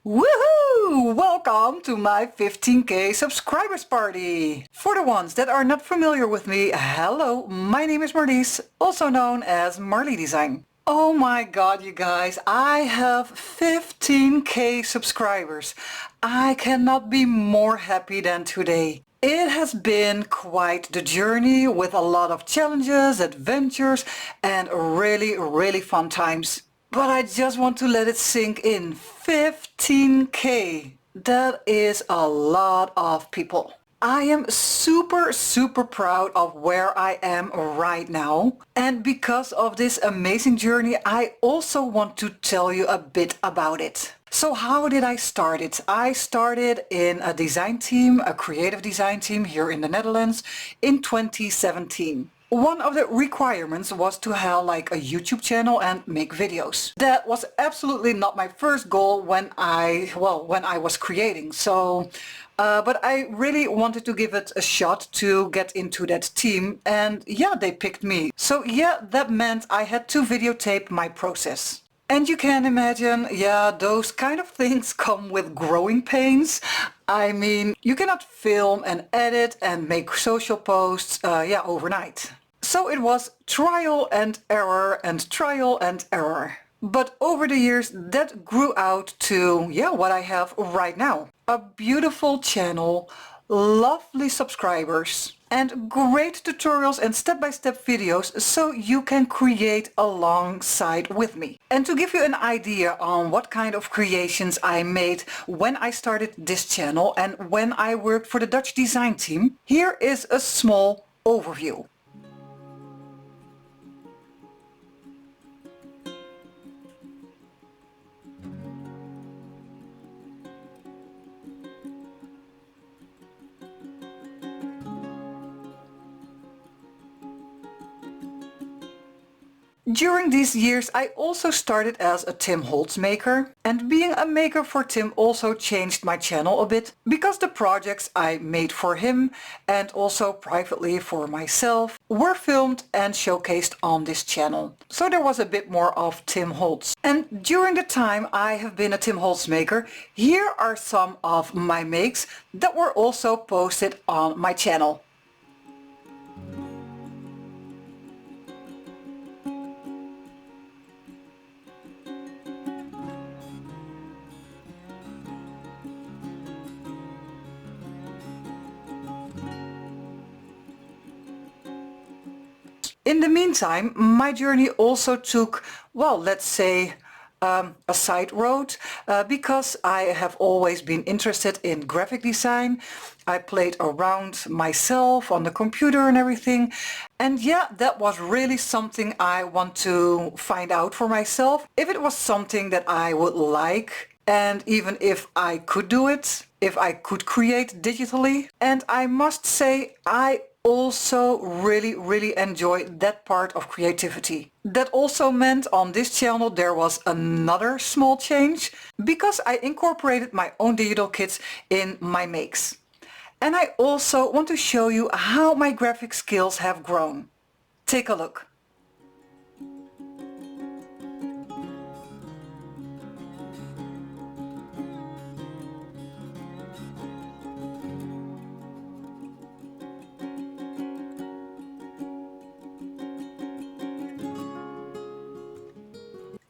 Woohoo! Welcome to my 15K subscribers party! For the ones that are not familiar with me, hello, my name is Marlies, also known as Marlie Design. Oh my god, you guys, I have 15K subscribers. I cannot be more happy than today. It has been quite the journey with a lot of challenges, adventures and really fun times. But I just want to let it sink in. 15K. That is a lot of people. I am super proud of where I am right now. And because of this amazing journey, I also want to tell you a bit about it. So how did I start it? I started in a design team, a creative design team here in the Netherlands in 2017. One of the requirements was to have like a YouTube channel and make videos. That was absolutely not my first goal when I was creating. But I really wanted to give it a shot to get into that team, and yeah, they picked me. So yeah, that meant I had to videotape my process. And you can imagine, yeah, those kind of things come with growing pains. I mean, you cannot film and edit and make social posts, overnight. So it was trial and error and trial and error. But over the years that grew out to, what I have right now. A beautiful channel, lovely subscribers, and great tutorials and step-by-step videos so you can create alongside with me. And to give you an idea on what kind of creations I made when I started this channel and when I worked for the Dutch design team, here is a small overview. During these years I also started as a Tim Holtz maker, and being a maker for Tim also changed my channel a bit because the projects I made for him and also privately for myself were filmed and showcased on this channel. So there was a bit more of Tim Holtz. And during the time I have been a Tim Holtz maker, here are some of my makes that were also posted on my channel. In the meantime, my journey also took, let's say, a side road because I have always been interested in graphic design. I played around myself on the computer and everything. And yeah, that was really something I want to find out for myself. If it was something that I would like, and even if I could do it, if I could create digitally. And I must say, I also really enjoyed that part of creativity. That also meant on this channel there was another small change because I incorporated my own digital kits in my makes. And I also want to show you how my graphic skills have grown. Take a look.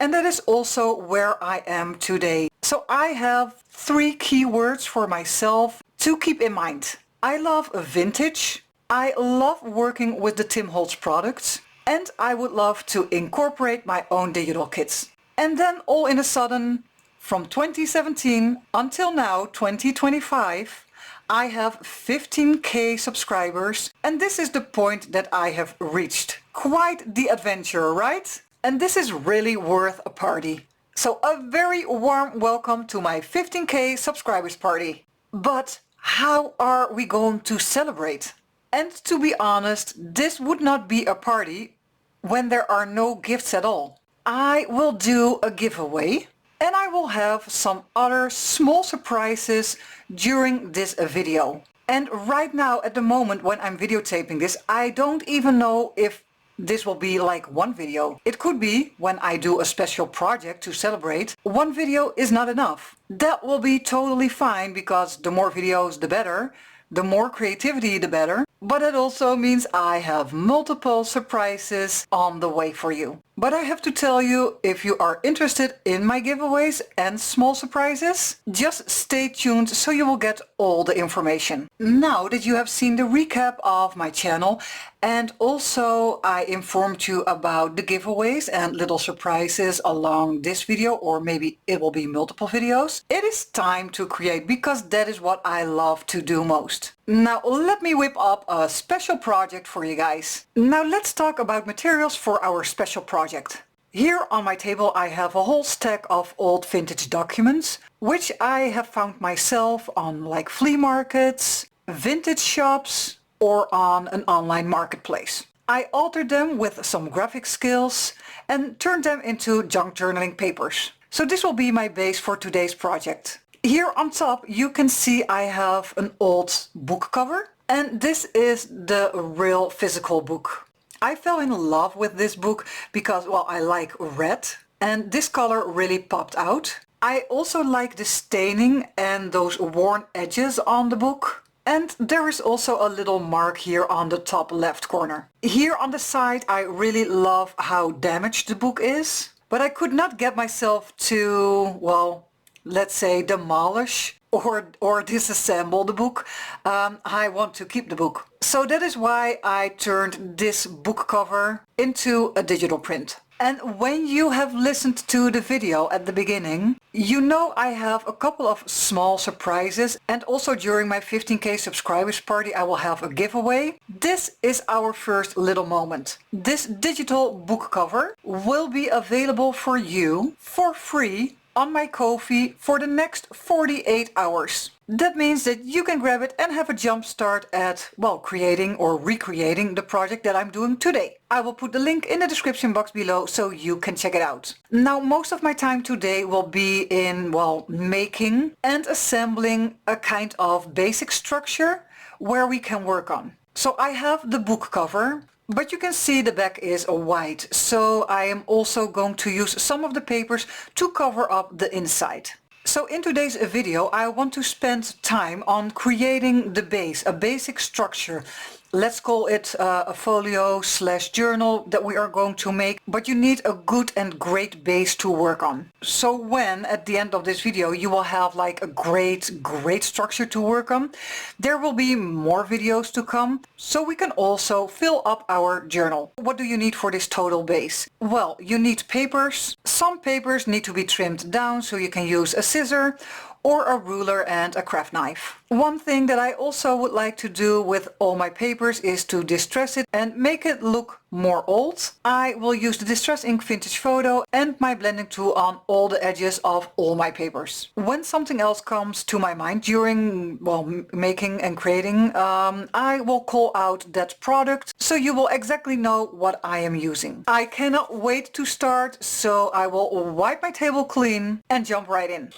And that is also where I am today. So I have 3 keywords for myself to keep in mind. I love vintage, I love working with the Tim Holtz products, and I would love to incorporate my own digital kits. And then all in a sudden, from 2017 until now, 2025, I have 15K subscribers, and this is the point that I have reached. Quite the adventure, right? And this is really worth a party. So a very warm welcome to my 15K subscribers party. But how are we going to celebrate? And to be honest, this would not be a party when there are no gifts at all. I will do a giveaway and I will have some other small surprises during this video. And right now, at the moment when I'm videotaping this, I don't even know if this will be like one video. It could be when I do a special project to celebrate, one video is not enough. That will be totally fine because the more videos the better, the more creativity the better. But it also means I have multiple surprises on the way for you. But I have to tell you, if you are interested in my giveaways and small surprises, just stay tuned so you will get all the information. Now that you have seen the recap of my channel and also I informed you about the giveaways and little surprises along this video, or maybe it will be multiple videos, it is time to create because that is what I love to do most. Now let me whip up a special project for you guys. Now let's talk about materials for our special project. Here on my table I have a whole stack of old vintage documents, which I have found myself on like flea markets, vintage shops, or on an online marketplace. I altered them with some graphic skills and turned them into junk journaling papers. So this will be my base for today's project. Here on top you can see I have an old book cover, and this is the real physical book. I fell in love with this book because, well, I like red and this color really popped out. I also like the staining and those worn edges on the book. And there is also a little mark here on the top left corner. Here on the side I really love how damaged the book is, but I could not get myself to, well, let's say demolish or disassemble the book. I want to keep the book. So that is why I turned this book cover into a digital print. And when you have listened to the video at the beginning, you know I have a couple of small surprises, and also during my 15k subscribers party I will have a giveaway. This is our first little moment. This digital book cover will be available for you for free on my Ko-fi for the next 48 hours. That means that you can grab it and have a jump start at, well, creating or recreating the project that I'm doing today. I will put the link in the description box below so you can check it out. Now, most of my time today will be in, well, making and assembling a kind of basic structure where we can work on. So I have the book cover, but you can see the back is white, so I am also going to use some of the papers to cover up the inside. So in today's video I want to spend time on creating the base, a basic structure. Let's call it a folio slash journal that we are going to make, but you need a good and great base to work on. So when at the end of this video you will have like a great structure to work on, there will be more videos to come, so we can also fill up our journal. What do you need for this total base? Well, you need papers. Some papers need to be trimmed down, so you can use a scissor or a ruler and a craft knife. One thing that I also would like to do with all my papers is to distress it and make it look more old. I will use the Distress Ink Vintage Photo and my blending tool on all the edges of all my papers. When something else comes to my mind during, well, making and creating, I will call out that product so you will exactly know what I am using. I cannot wait to start, so I will wipe my table clean and jump right in.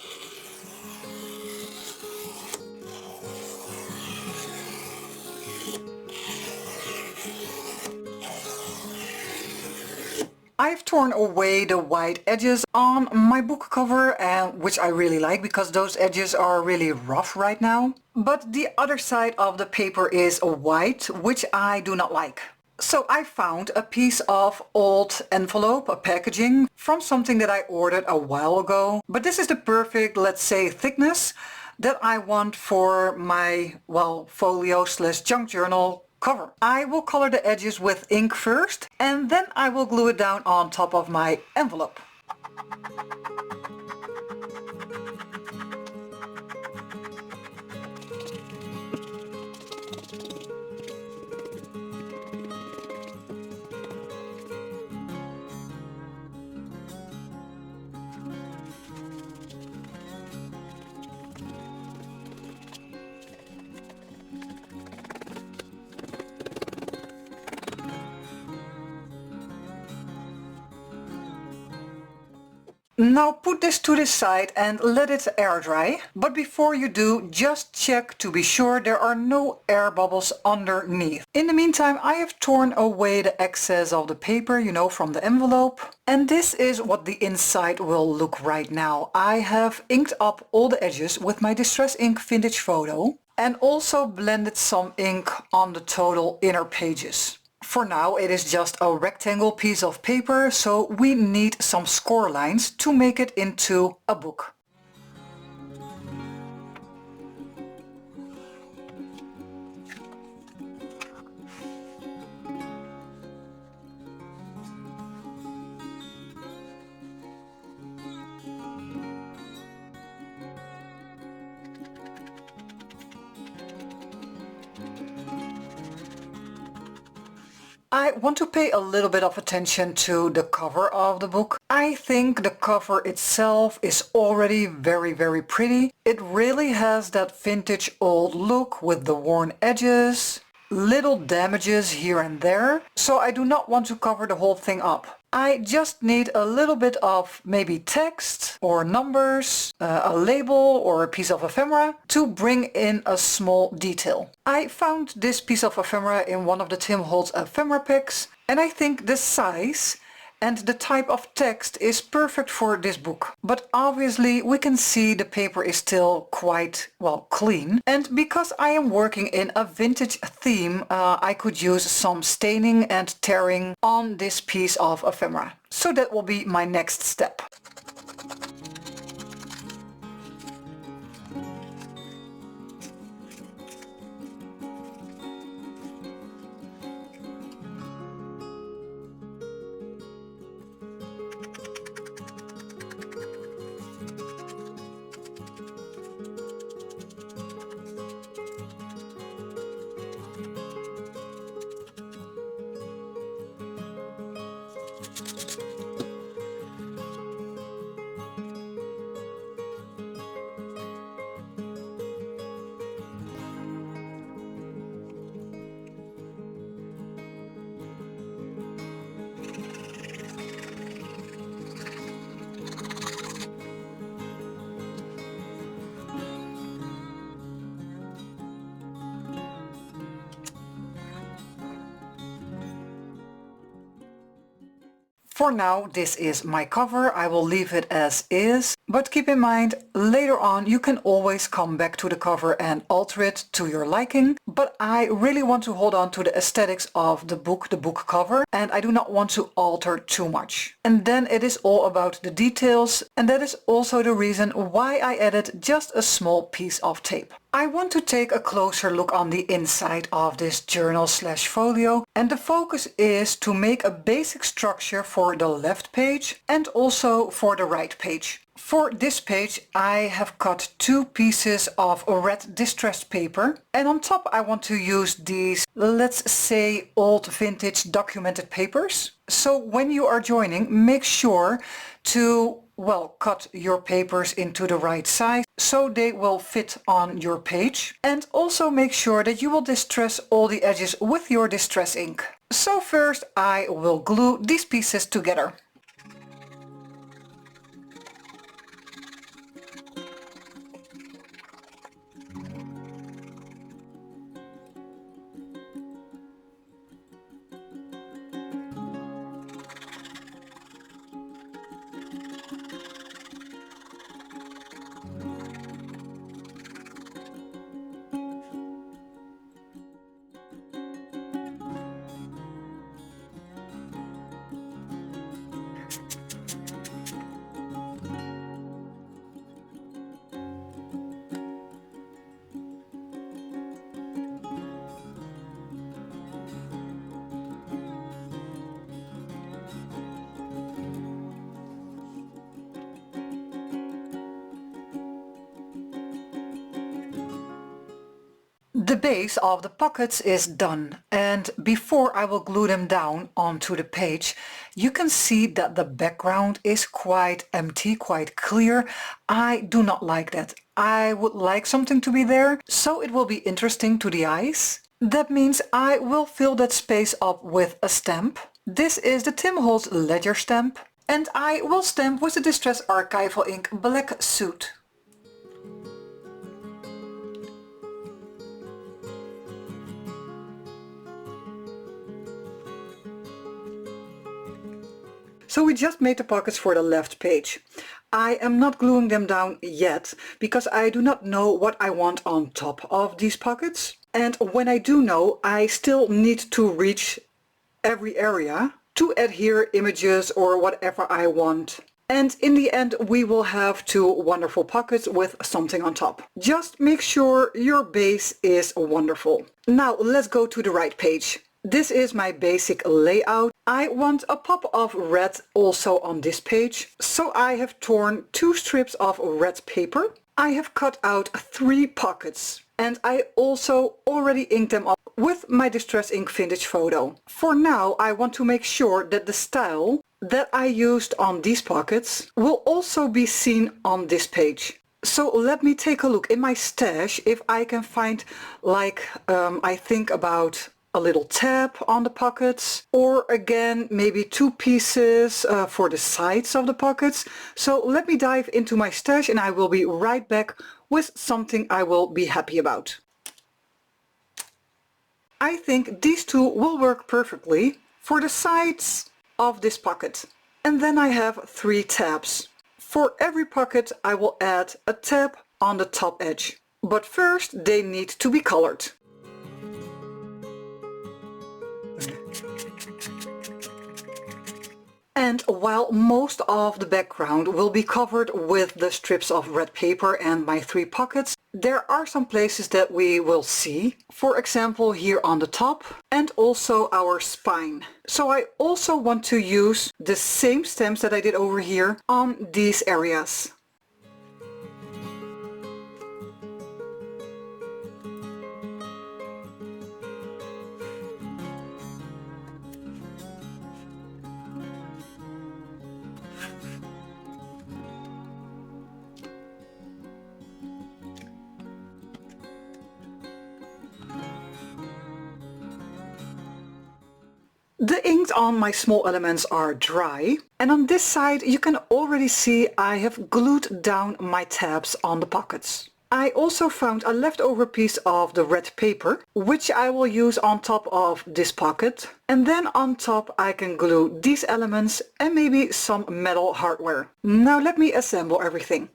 I've torn away the white edges on my book cover, which I really like because those edges are really rough right now. But the other side of the paper is white, which I do not like. So I found a piece of old envelope, a packaging, from something that I ordered a while ago. But this is the perfect, let's say, thickness that I want for my, well, folio slash junk journal cover. I will color the edges with ink first, and then I will glue it down on top of my envelope. Now put this to the side and let it air dry. But before you do, just check to be sure there are no air bubbles underneath. In the meantime, I have torn away the excess of the paper, you know, from the envelope. And this is what the inside will look right now. I have inked up all the edges with my Distress Ink Vintage Photo and also blended some ink on the total inner pages. For now it is just a rectangle piece of paper, so we need some score lines to make it into a book. I want to pay a little bit of attention to the cover of the book. I think the cover itself is already very pretty. It really has that vintage old look with the worn edges, little damages here and there, so I do not want to cover the whole thing up. I just need a little bit of maybe text or numbers, a label or a piece of ephemera to bring in a small detail. I found this piece of ephemera in one of the Tim Holtz ephemera packs, and I think the size and the type of text is perfect for this book. But obviously we can see the paper is still quite, well, clean. And because I am working in a vintage theme, I could use some staining and tearing on this piece of ephemera. So that will be my next step. For now, this is my cover. I will leave it as is, but keep in mind, later on you can always come back to the cover and alter it to your liking. But I really want to hold on to the aesthetics of the book cover, and I do not want to alter too much. And then it is all about the details, and that is also the reason why I added just a small piece of tape. I want to take a closer look on the inside of this journal/folio, and the focus is to make a basic structure for the left page and also for the right page. For this page I have cut two pieces of red distressed paper, and on top I want to use these, let's say, old vintage documented papers. So when you are joining, make sure to, well, cut your papers into the right size so they will fit on your page, and also make sure that you will distress all the edges with your distress ink. So first I will glue these pieces together. The base of the pockets is done, and before I will glue them down onto the page, you can see that the background is quite empty, quite clear. I do not like that. I would like something to be there, so it will be interesting to the eyes. That means I will fill that space up with a stamp. This is the Tim Holtz Ledger stamp, And I will stamp with the Distress Archival ink Black Suit. So we just made the pockets for the left page. I am not gluing them down yet because I do not know what I want on top of these pockets. And when I do know, I still need to reach every area to adhere images or whatever I want. And in the end we will have two wonderful pockets with something on top. Just make sure your base is wonderful. Now let's go to the right page. This is my basic layout. I want a pop of red also on this page. So I have torn 2 strips of red paper. I have cut out 3 pockets. And I also already inked them up with my Distress Ink Vintage Photo. For now I want to make sure that the style that I used on these pockets will also be seen on this page. So let me take a look in my stash if I can find, like, I think about a little tab on the pockets, or again maybe 2 pieces for the sides of the pockets. So let me dive into my stash and I will be right back with something I will be happy about. I think these 2 will work perfectly for the sides of this pocket. And then I have 3 tabs. For every pocket I will add a tab on the top edge. But first they need to be colored. And while most of the background will be covered with the strips of red paper and my 3 pockets, there are some places that we will see. For example, here on the top and also our spine. So I also want to use the same stamps that I did over here on these areas. The inks on my small elements are dry, and on this side you can already see I have glued down my tabs on the pockets. I also found a leftover piece of the red paper, which I will use on top of this pocket, and then on top I can glue these elements and maybe some metal hardware. Now let me assemble everything.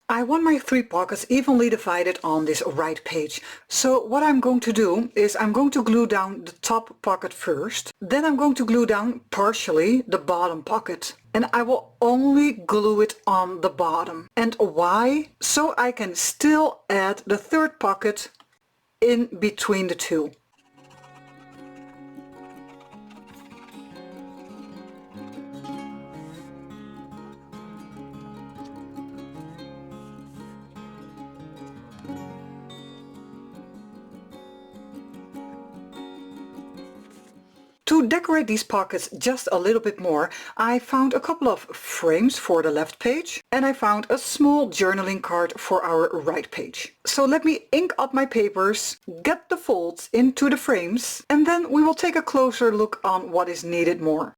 I want my 3 pockets evenly divided on this right page. So what I'm going to do is I'm going to glue down the top pocket first. Then I'm going to glue down partially the bottom pocket. And I will only glue it on the bottom. And why? So I can still add the 3rd pocket in between the 2. To decorate these pockets just a little bit more, I found a couple of frames for the left page and I found a small journaling card for our right page. So let me ink up my papers, get the folds into the frames, and then we will take a closer look on what is needed more.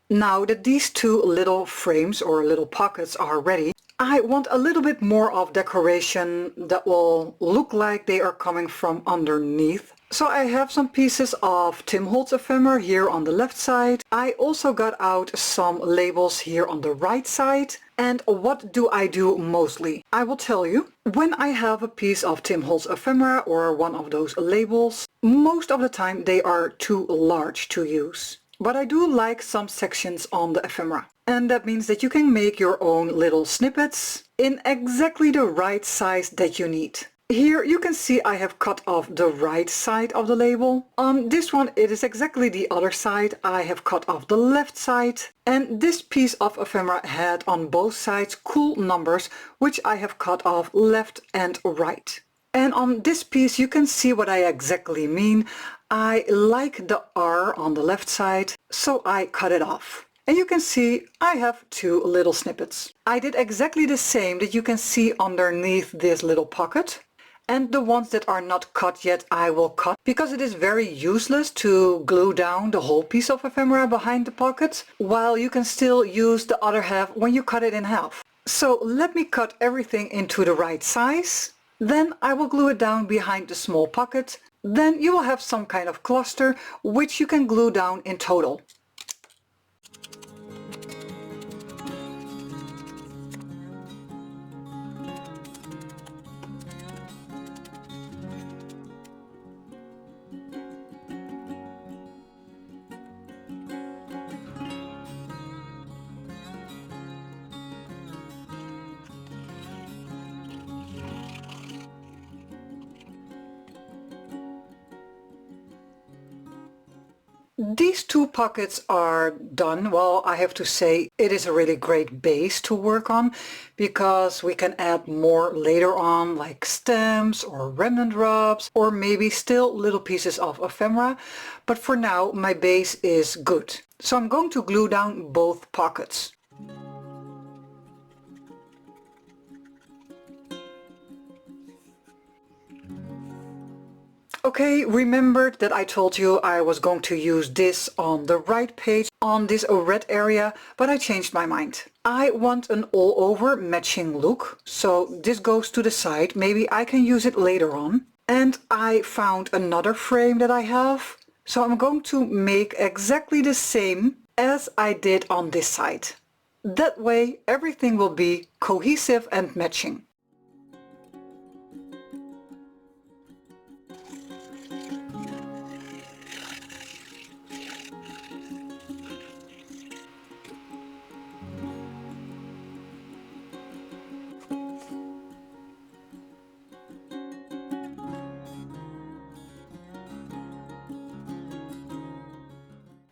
Now that these 2 little frames or little pockets are ready, I want a little bit more of decoration that will look like they are coming from underneath. So I have some pieces of Tim Holtz ephemera here on the left side. I also got out some labels here on the right side. And what do I do mostly? I will tell you. When I have a piece of Tim Holtz ephemera or one of those labels, most of the time they are too large to use. But I do like some sections on the ephemera. And that means that you can make your own little snippets in exactly the right size that you need. Here you can see I have cut off the right side of the label. On this one it is exactly the other side. I have cut off the left side. And this piece of ephemera had on both sides cool numbers, which I have cut off left and right. And on this piece you can see what I exactly mean. I like the R on the left side, so I cut it off. And you can see I have two little snippets. I did exactly the same that you can see underneath this little pocket. And the ones that are not cut yet I will cut, because it is very useless to glue down the whole piece of ephemera behind the pocket, while you can still use the other half when you cut it in half. So let me cut everything into the right size. Then I will glue it down behind the small pocket. Then you will have some kind of cluster which you can glue down in total. These two pockets are done. Well, I have to say it is a really great base to work on, because we can add more later on, like stems or remnant rubs or maybe still little pieces of ephemera. But for now my base is good. So I'm going to glue down both pockets. Okay, remembered that I told you I was going to use this on the right page, on this red area, but I changed my mind. I want an all-over matching look, so this goes to the side. Maybe I can use it later on. And I found another frame that I have, so I'm going to make exactly the same as I did on this side. That way everything will be cohesive and matching.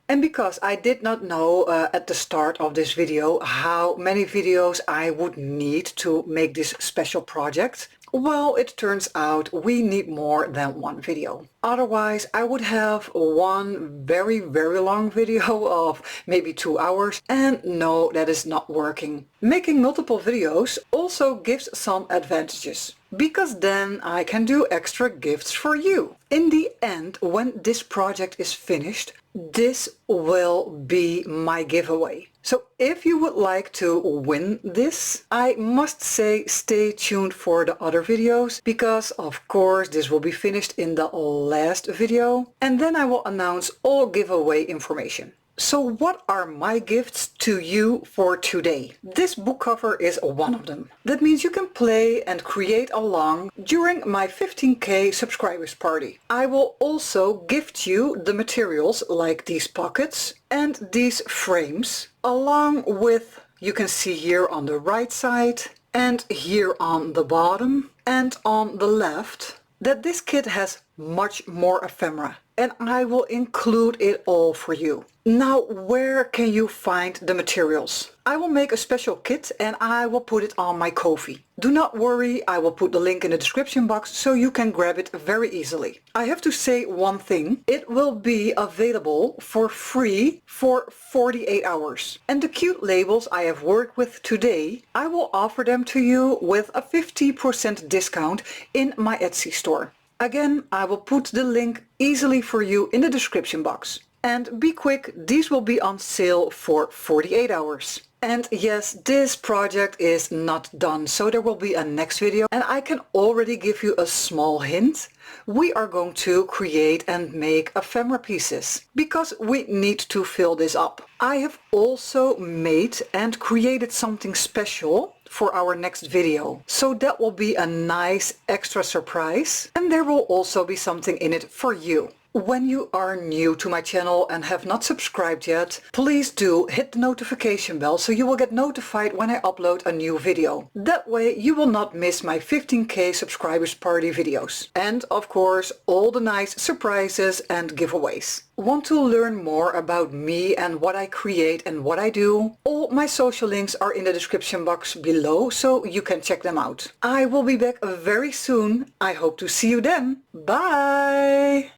And because I did not know at the start of this video how many videos I would need to make this special project, well, it turns out we need more than one video. Otherwise, I would have one very long video of maybe 2 hours, and no, that is not working. Making multiple videos also gives some advantages, because then I can do extra gifts for you. In the end, when this project is finished, this will be my giveaway. So if you would like to win this, I must say stay tuned for the other videos, because of course this will be finished in the last video, and then I will announce all giveaway information. So what are my gifts to you for today? This book cover is one of them. That means you can play and create along during my 15K subscribers party. I will also gift you the materials like these pockets and these frames, along with, you can see here on the right side and here on the bottom and on the left, that this kit has much more ephemera, and I will include it all for you. Now, where can you find the materials? I will make a special kit and I will put it on my Ko-fi. Do not worry, I will put the link in the description box so you can grab it very easily. I have to say one thing, it will be available for free for 48 hours. And the cute labels I have worked with today, I will offer them to you with a 50% discount in my Etsy store. Again, I will put the link easily for you in the description box. And be quick, these will be on sale for 48 hours. And yes, this project is not done, so there will be a next video, and I can already give you a small hint. We are going to create and make ephemera pieces because we need to fill this up. I have also made and created something special for our next video, so that will be a nice extra surprise, and there will also be something in it for you. When you are new to my channel and have not subscribed yet, please do hit the notification bell so you will get notified when I upload a new video. That way you will not miss my 15k subscribers party videos. And of course all the nice surprises and giveaways. Want to learn more about me and what I create and what I do? All my social links are in the description box below, so you can check them out. I will be back very soon. I hope to see you then. Bye!